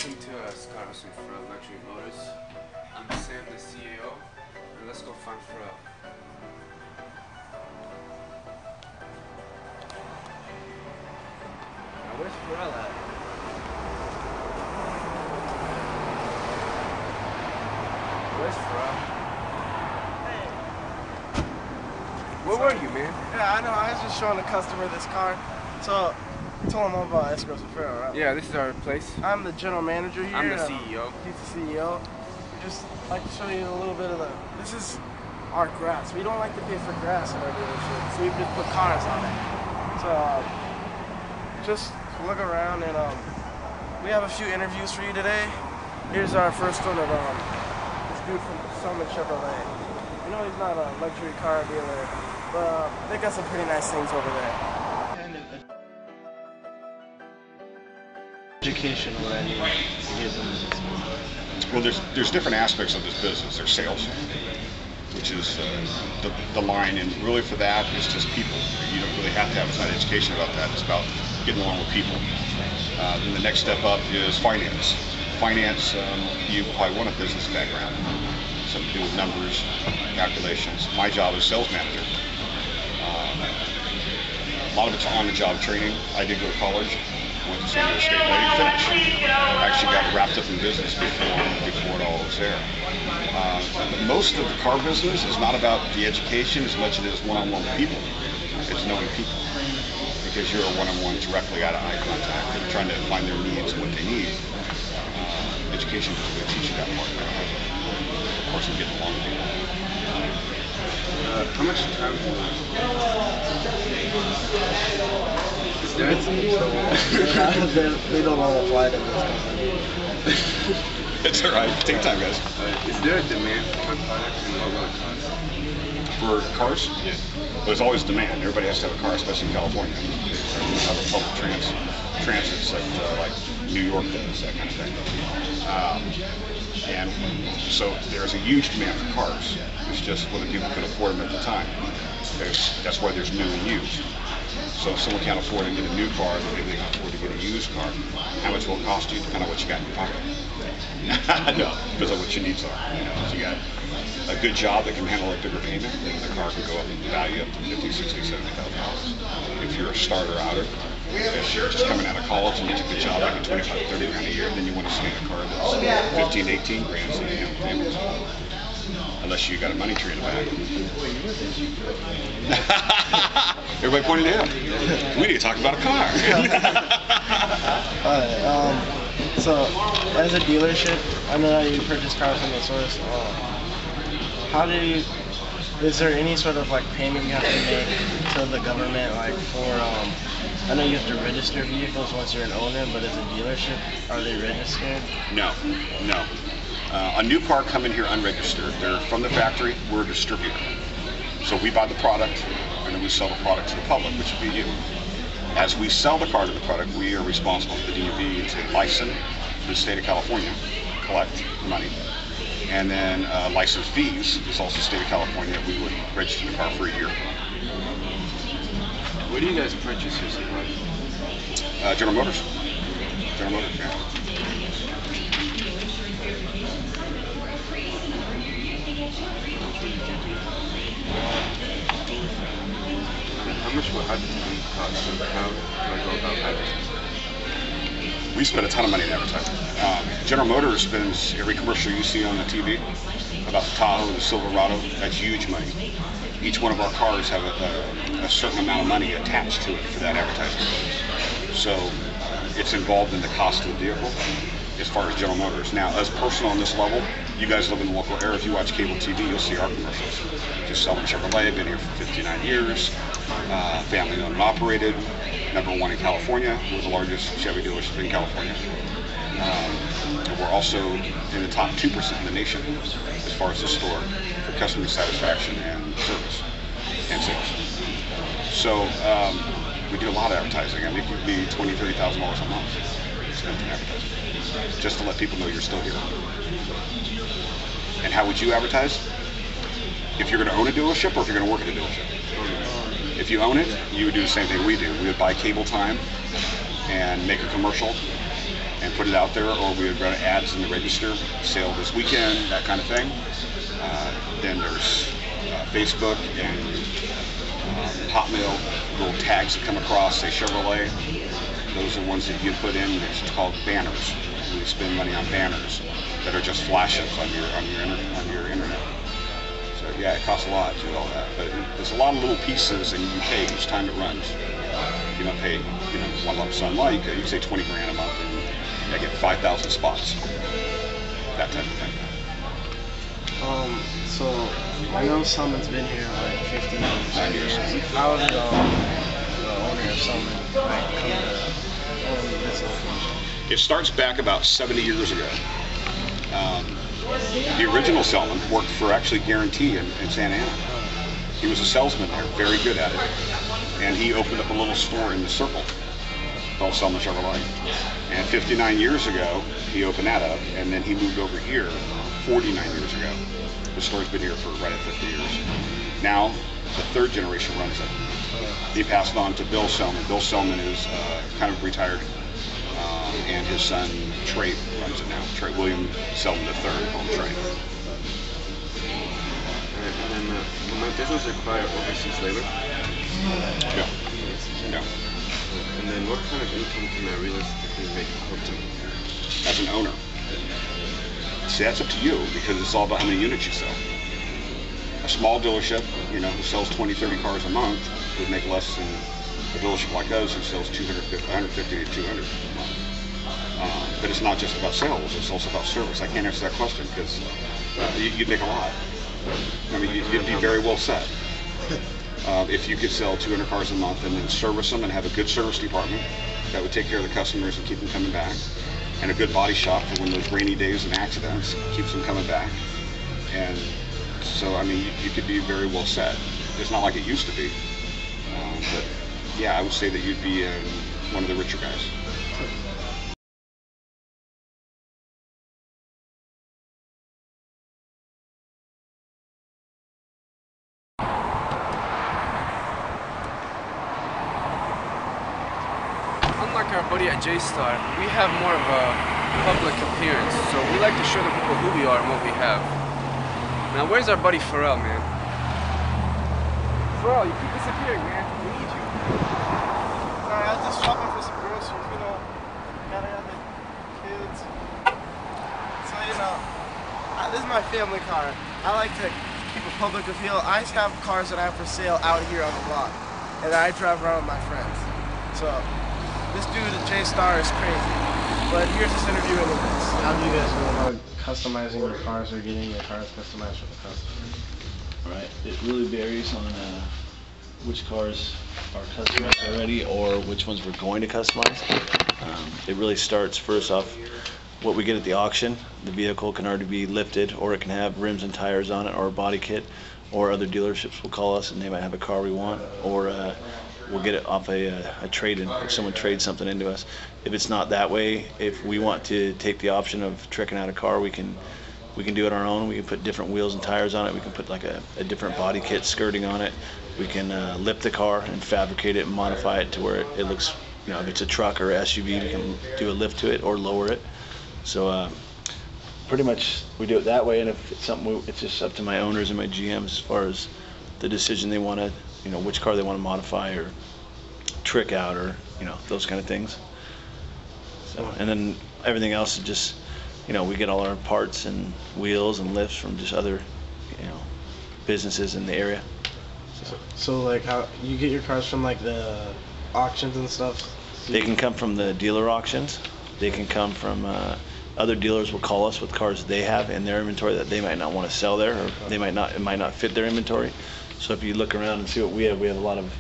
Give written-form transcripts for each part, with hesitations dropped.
Welcome to Scottish for Luxury Motors. I'm Sam, the CEO, and let's go find Pharrell. Now, where's Pharrell at? Where's Pharrell? Hey. Where were you, man? Yeah, I know. I was just showing the customer this car. So, I told him all about Escrows and Pharrell, right? Yeah, this is our place. I'm the general manager here. I'm the CEO. He's the CEO. We just like to show you a little bit of this is our grass. We don't like to pay for grass in our dealership, so we just put cars on it. So, just look around, and we have a few interviews for you today. Here's our first one of this dude from Summit Chevrolet. You know he's not a luxury car dealer, but they got some pretty nice things over there. Education, what I need to get them this business. Well, there's different aspects of this business. There's sales, which is the line, and really for that, it's just people. You don't really have to have an education about that. It's about getting along with people. Then the next step up is finance. Finance, you probably want a business background, something to do with numbers, calculations. My job is sales manager. A lot of it's on-the-job training. I did go to college. Went to San Diego State, but I didn't finish. I actually got wrapped up in business before it all was there. Most of the car business is not about the education as much as it is one-on-one with people. It's knowing people, because you're a one-on-one directly out of eye contact and trying to find their needs and what they need. Education doesn't really teach you that part. Of course, I'm getting along with people. How much time do you have? They don't want to apply to this company. It's alright. Take time, guys. Is there a demand for my product, and what will it cost? For cars? Yeah. There's always demand. Everybody has to have a car, especially in California. You have a public transits like New York does, that kind of thing. And so there's a huge demand for cars. It's just whether people can afford them at the time. That's why there's new and used. So if someone can't afford to get a new car, but maybe they can afford to get a used car, how much will it cost you? Depending on what you got in your pocket. No, depends on what your needs are. You know, if you got a good job that can handle a bigger payment, then the car can go up in value up to $50,000, $60,000, $70,000. If you're a starter outer, if you're just coming out of college and you get a good job, like a 25, 30 grand a year, then you want to stay in a car that's 15, 18 grand so you can handle payments. Unless you got a money tree in the back. Everybody pointed at him. We need to talk about a car. So, as a dealership, I know that you purchase cars from the source. Is there any sort of like payment you have to make to the government, like for, I know you have to register vehicles once you're an owner, but as a dealership, are they registered? No. A new car coming here unregistered. They're from the factory. We're a distributor. So we buy the product, and then we sell the product to the public, which would be you. As we sell the car to the product, we are responsible for the DMV to license the state of California, collect money. And then license fees is also the state of California. We would register the car for a year. Where do you guys purchase your supplies? General Motors. General Motors, yeah. How much will advertising cost? How do I go about advertising? We spend a ton of money in advertising. General Motors spends every commercial you see on the TV about the Tahoe and the Silverado. That's huge money. Each one of our cars have a certain amount of money attached to it for that advertising. So it's involved in the cost of the vehicle as far as General Motors. Now, us personal on this level, you guys live in the local area. If you watch cable TV, you'll see our commercials. Just selling Chevrolet, been here for 59 years, family owned and operated, #1 in California. We're the largest Chevy dealership in California. And we're also in the top 2% in the nation as far as the store for customer satisfaction and service and sales. So we do a lot of advertising. I mean, it could be $20,000, $30,000 a month spent in advertising, just to let people know you're still here. And how would you advertise? If you're going to own a dealership or if you're going to work at a dealership? If you own it, you would do the same thing we do. We would buy cable time and make a commercial and put it out there, or we would run ads in the register, sale this weekend, that kind of thing. Then there's Facebook and Hotmail, little tags that come across, say Chevrolet. Those are ones that you put in. It's called banners. We spend money on banners that are just flashes on your internet. So yeah, it costs a lot to do all that, but there's a lot of little pieces, and you pay each time it runs. You don't pay, one lump sum, like you say 20 grand a month, and I get 5,000 spots. That type of thing. So I know Selman's been here like 15 years. 9 years. How did the owner of Selman come to own this location? It starts back about 70 years ago. The original Selman worked for actually Guarantee in Santa Ana. He was a salesman there, very good at it. And he opened up a little store in the Circle called Selman Chevrolet. And 59 years ago, he opened that up, and then he moved over here 49 years ago. The store's been here for right at 50 years. Now, the third generation runs it. He passed it on to Bill Selman. Bill Selman is kind of retired, and his son Trey runs it now. William Selman III, called Trey. And then, will my business require overseas labor? No. No. And then, what kind of income can I realistically make up to? As an owner. See, that's up to you, because it's all about how many units you sell. A small dealership, who sells 20, 30 cars a month would make less than a dealership like us who sells 150 to 200 a month. But it's not just about sales, it's also about service. I can't answer that question because you'd make a lot. I mean, you'd be very well set. If you could sell 200 cars a month and then service them and have a good service department that would take care of the customers and keep them coming back, and a good body shop for when those rainy days and accidents keeps them coming back. And so, I mean, you could be very well set. It's not like it used to be. But yeah, I would say that you'd be one of the richer guys. Unlike our buddy at J-Star, we have more of a public appearance, so we like to show the people who we are and what we have. Now, where's our buddy Pharrell, man? Pharrell, you keep disappearing, man. We need you. Sorry, I was just shopping for some groceries, gotta have the kids. So, this is my family car. I like to keep a public appeal. I have cars that I have for sale out here on the lot, and I drive around with my friends. So, this dude at J-Star is crazy. But here's this interview anyways. How do you guys go about customizing your cars or getting your cars customized for the customer? Right. It really varies on which cars are customized already or which ones we're going to customize. It really starts first off what we get at the auction. The vehicle can already be lifted, or it can have rims and tires on it, or a body kit, or other dealerships will call us and they might have a car we want, or we'll get it off a trade-in if someone trades something into us. If it's not that way, if we want to take the option of tricking out a car, we can do it on our own. We can put different wheels and tires on it. We can put like a different body kit skirting on it. We can lift the car and fabricate it and modify it to where it looks, if it's a truck or SUV, we can do a lift to it or lower it. So pretty much we do it that way. And if it's something, it's just up to my owners and my GMs as far as the decision they want to, which car they want to modify or trick out, or those kind of things. So, and then everything else is just, we get all our parts and wheels and lifts from just other, businesses in the area. So like, how you get your cars from like the auctions and stuff? They can come from the dealer auctions. They can come from other dealers will call us with cars they have in their inventory that they might not want to sell there, or it might not fit their inventory. So if you look around and see what we have a lot of,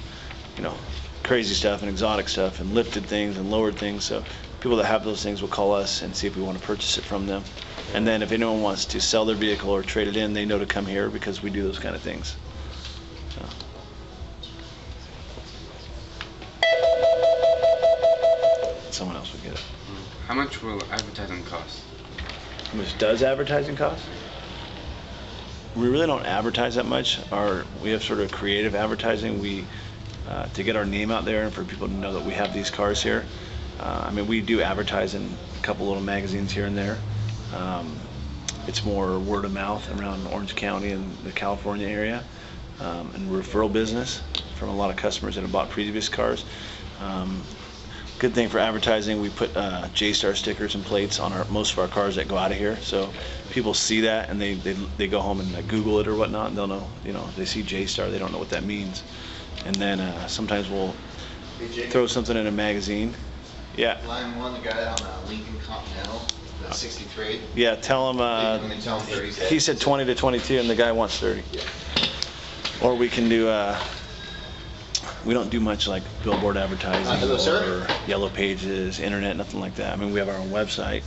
crazy stuff and exotic stuff and lifted things and lowered things. So people that have those things will call us and see if we want to purchase it from them. And then if anyone wants to sell their vehicle or trade it in, they know to come here because we do those kind of things. So. Someone else will get it. How much will advertising cost? How much does advertising cost? We really don't advertise that much. We have sort of creative advertising. To get our name out there and for people to know that we have these cars here. We do advertise in couple little magazines here and there. It's more word of mouth around Orange County and the California area, and referral business from a lot of customers that have bought previous cars. Good thing for advertising, we put J-Star stickers and plates on most of our cars that go out of here, so people see that and they go home and Google it or whatnot, and they'll know, they see J-Star, they don't know what that means. And then sometimes we'll throw something in a magazine. Yeah. Line 1, the guy on Lincoln Continental, the 63. Yeah, tell him, Tell him 30 he said 20 to 22 and the guy wants 30. Yeah. Or we can do, we don't do much like billboard advertising Hello, or sir. yellow pages, internet, nothing like that. I mean, we have our own website.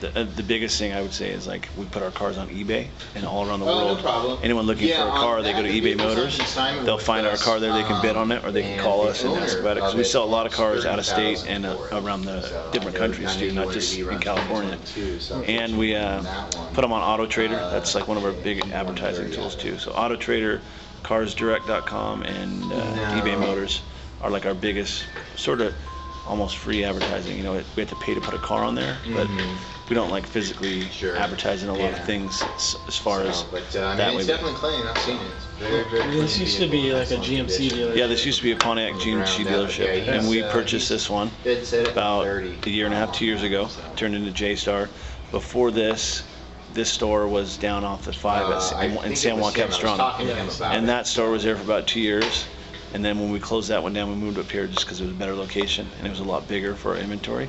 The biggest thing I would say is like we put our cars on eBay, and all around the world, no problem. anyone looking Yeah, for a on car, they that, go to the eBay vehicle's on Motors, consignment they'll with find our us, car there, they can bid on it, or they can and call the us and ask owner about it, because of we it sell a lot of cars wants out of state and 30,000 for it. around the So, different I countries too, knew not where just he in runs California. too, so And we on that one, put them on Auto Trader. That's like one of our big advertising tools too. So Auto Trader, carsdirect.com, and eBay Motors are like our biggest sort of almost free advertising. We have to pay to put a car on there, but we don't like physically advertising a lot of things as far as but that it's way. definitely clean. I've seen it. It's very, very This used to be like a GMC dealer. Yeah, this used to be a Pontiac GMC dealership, and we purchased this one about a year and a half, 2 years ago. Turned into J-Star. Before this store was down off the 5 in San Juan Capistrano, and that store was there for about 2 years. And then when we closed that one down, we moved up here just because it was a better location and it was a lot bigger for our inventory.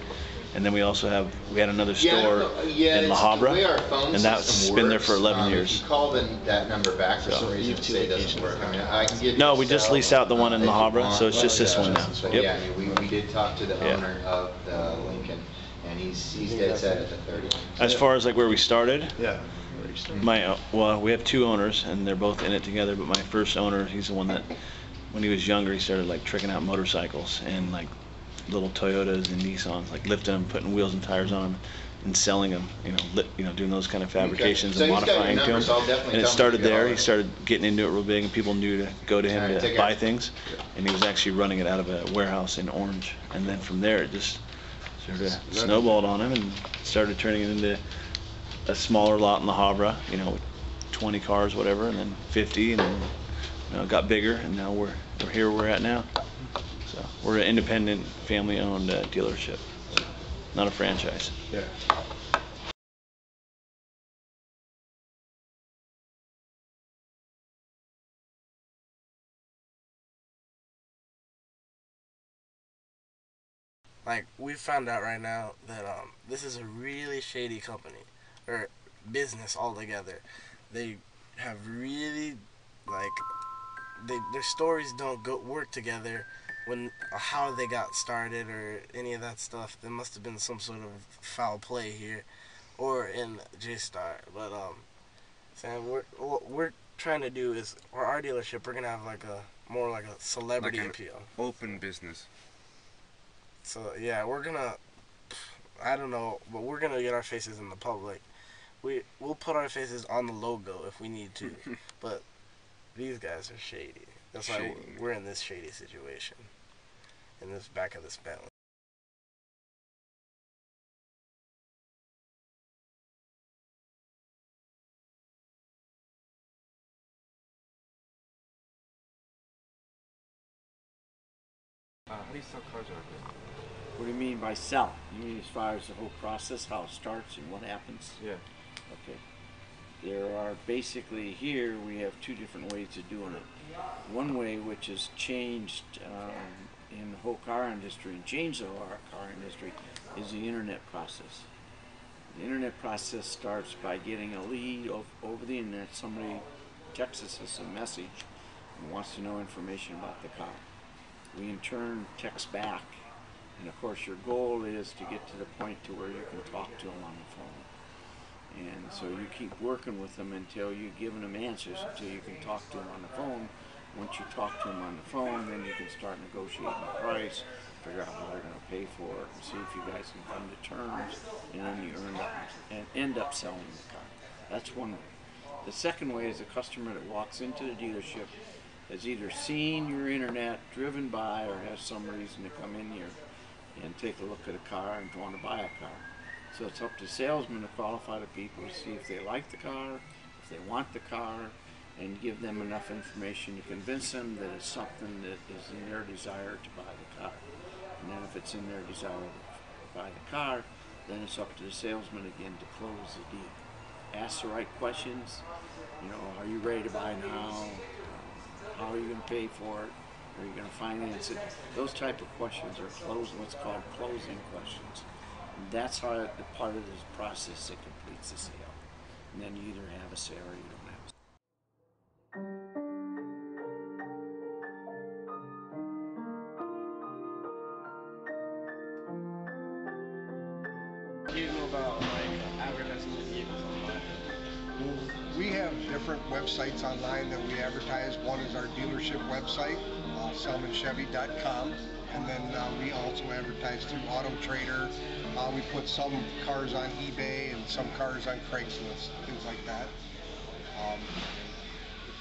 And then we had another store in La Habra, and that's been there for 11 years. If you call that number back for some reason, say it doesn't work. I mean, I can give you No, a we just cell leased out the one in if La you Habra, want, so it's just this one now. but Yep. yeah, I mean, we did talk to the Yeah. owner of the Lincoln, and he's dead set at the 30. As far as like where we started, Yeah. we have two owners and they're both in it together, but my first owner, he's the one that when he was younger he started like tricking out motorcycles and like little Toyotas and Nissans, like lifting them, putting wheels and tires on them and selling them, doing those kind of fabrications So and he's got your modifying to number, them. so I'll definitely And it tell him started to get there. all He that. started getting into it real big and people knew to go to him All right, to take buy care. things, and he was actually running it out of a warehouse in Orange. And then from there it just sort of snowballed on him and started turning it into a smaller lot in La Habra, with 20 cars, whatever, and then 50, and then it got bigger, and now we're here where we're at now. So we're an independent, family-owned dealership, not a franchise. Yeah. Like, we found out right now that this is a really shady company or business altogether. They have really their stories don't work together when how they got started or any of that stuff. There must have been some sort of foul play here or in J-Star. But Sam, what we're trying to do is for our dealership, we're gonna have more like a celebrity Like an appeal. open business. So yeah, we're gonna, I don't know, but we're gonna get our faces in the public. We'll put our faces on the logo if we need to, but these guys are shady. That's why Shady. we're in this shady situation, in this back of this Bentley. How do you sell cars out there? What do you mean by sell? You mean as far as the whole process, how it starts and what happens? Yeah. Okay. There are basically here we have two different ways of doing it. One way, which has changed in the whole car industry and changed the whole car industry, is the internet process. The internet process starts by getting a lead over the internet. Somebody texts us a message and wants to know information about the car. We in turn text back, and of course your goal is to get to the point to where you can talk to them on the phone. And so you keep working with them until you're giving them answers, until you can talk to them on the phone. Once you talk to them on the phone, then you can start negotiating the price, figure out what they're going to pay for it, and see if you guys can come to terms, and then you end up selling the car. That's one way. The second way is a customer that walks into the dealership has either seen your internet, driven by, or has some reason to come in here and take a look at a car and want to buy a car. So it's up to salesmen to qualify the people to see if they like the car, if they want the car, and give them enough information to convince them that it's something that is in their desire to buy the car. And then if it's in their desire to buy the car, then it's up to the salesman again to close the deal. Ask the right questions. You know, are you ready to buy now? How are you going to pay for it? Are you going to finance it? Those type of questions are what's called closing questions. And that's how the part of this process that completes the sale. And then you either have a sale or you don't have a sale. Do you know about like advertising the vehicles online? We have different websites online that we advertise. One is our dealership website, selmanchevy.com, and then we also advertise through Auto Trader. We put some cars on eBay and some cars on Craigslist, things like that.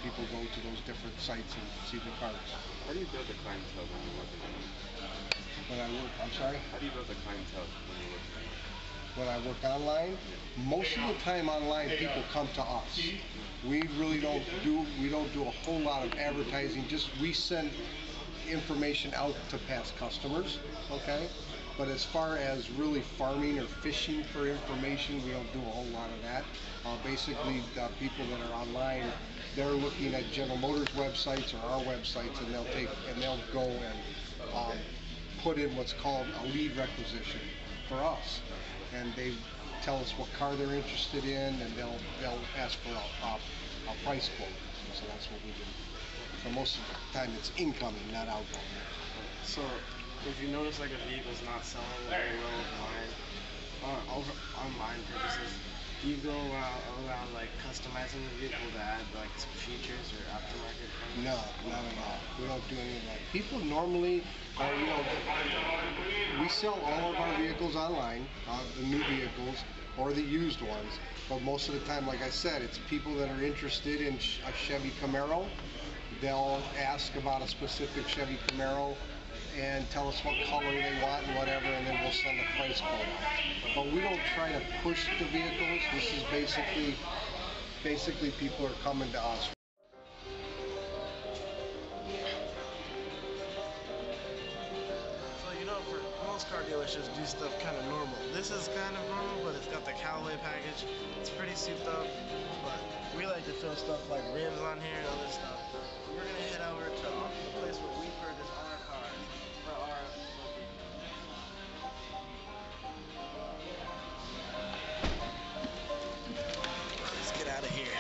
People go to those different sites and see the cars. How do you build a clientele when you work online? When I work, I'm sorry? How do you build a clientele when you work online? When I work online, most of the time online people come to us. We really don't do a whole lot of advertising. Just we send information out to past customers, okay? But as far as really farming or fishing for information, we don't do a whole lot of that. Basically, the people that are online, they're looking at General Motors websites or our websites, and they'll go and put in what's called a lead requisition for us, and they tell us what car they're interested in, and they'll ask for a price quote. So that's what we do. So most of the time it's incoming, not outgoing. So if you notice like a vehicle's not selling very well online purposes, do you go around like customizing the vehicle to add like some features or aftermarket things? No, not at all. We don't do any of that. People normally, we sell all of our vehicles online, the new vehicles or the used ones. But most of the time, like I said, it's people that are interested in a Chevy Camaro. They'll ask about a specific Chevy Camaro and tell us what color they want and whatever, and then we'll send a price quote out. But we don't try to push the vehicles. This is basically people are coming to us. So you know, for most car dealerships do stuff kind of normal. This is kind of normal, but it's got the Callaway package. It's pretty souped up, but we like to throw stuff like rims on here and other stuff. We're gonna head over to the place where we purchase our cars for our Let's get out of here.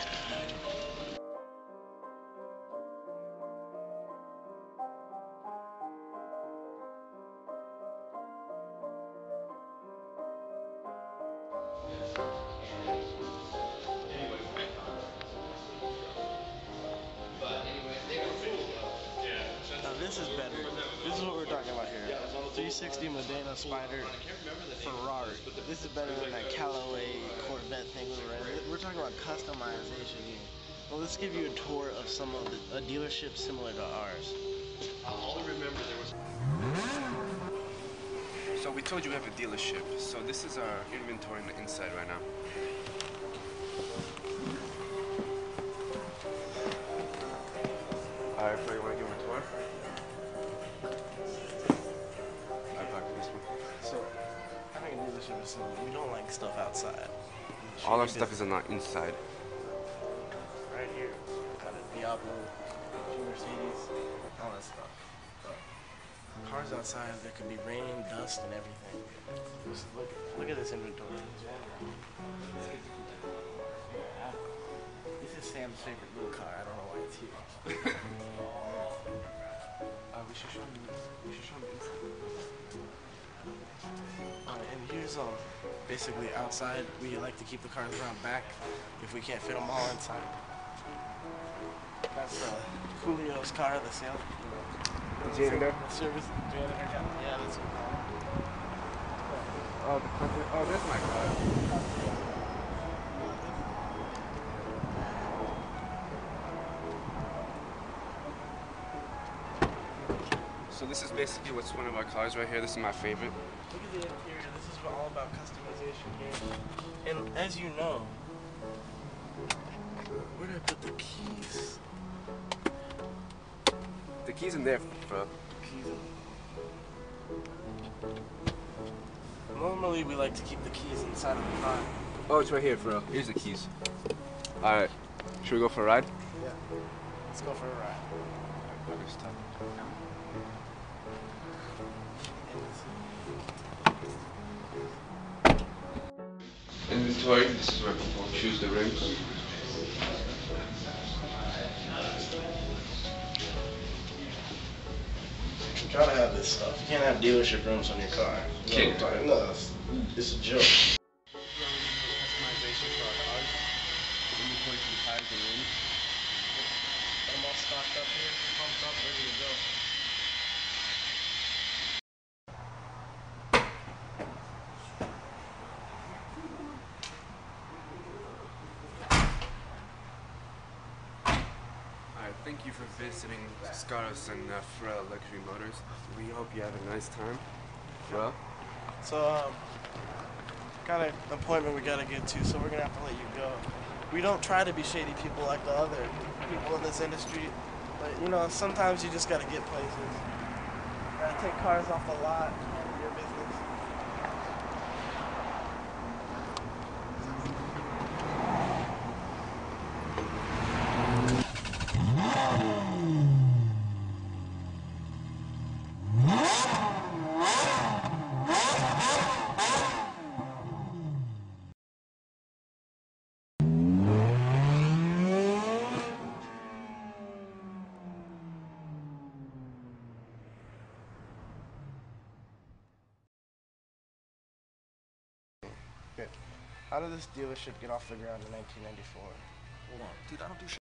Now this is better. This is what we're talking about here. 360 Modena Spider Ferrari. This is better than that Callaway Corvette thing we were in. We're talking about customization here. Well, let's give you a tour of some of a dealership similar to ours. I'll remember there was. So we told you we have a dealership. So this is our inventory on the inside right now. Alright, so you want to give him a tour? I parked this one. So, having a dealership is something we don't like stuff outside. All our stuff is on our inside. Right here, got a Diablo, Mercedes, all that stuff. But cars outside, there could be rain, dust, and everything. Just look at this inventory. This is Sam's favorite little car. I don't know why it's here. We should show him inside. And here's basically outside. We like to keep the cars around back if we can't fit them all inside. That's Julio's car, the sales. Janitor? The service janitor. Yeah, that's what we call him. Oh, that's my car. So So this is basically what's one of our cars right here. This is my favorite. Look at the interior. This is all about customization here. And as you know, where did I put the keys? The key's in there, bro. Keys in. Normally we like to keep the keys inside of the car. Oh, it's right here, bro. Here's the keys. All right. Should we go for a ride? Yeah. Let's go for a ride. Inventory. This is where people choose the rims. I'm trying to have this stuff. You can't have dealership rims on your car. Can't. No, it's a joke. Customization for our cars. Inventory for the tires and rims. Got them all stocked up here, pumped up, ready to go. Alright, thank you for visiting Scaros and Pharrell Luxury Motors. We hope you have a nice time. Pharrell? So, got an appointment we gotta get to, so we're gonna have to let you go. We don't try to be shady people like the other people in this industry, but you know, sometimes you just gotta get places. Gotta take cars off the lot, handle your business. How did this dealership get off the ground in 1994? Hold on. Dude, I don't do shit.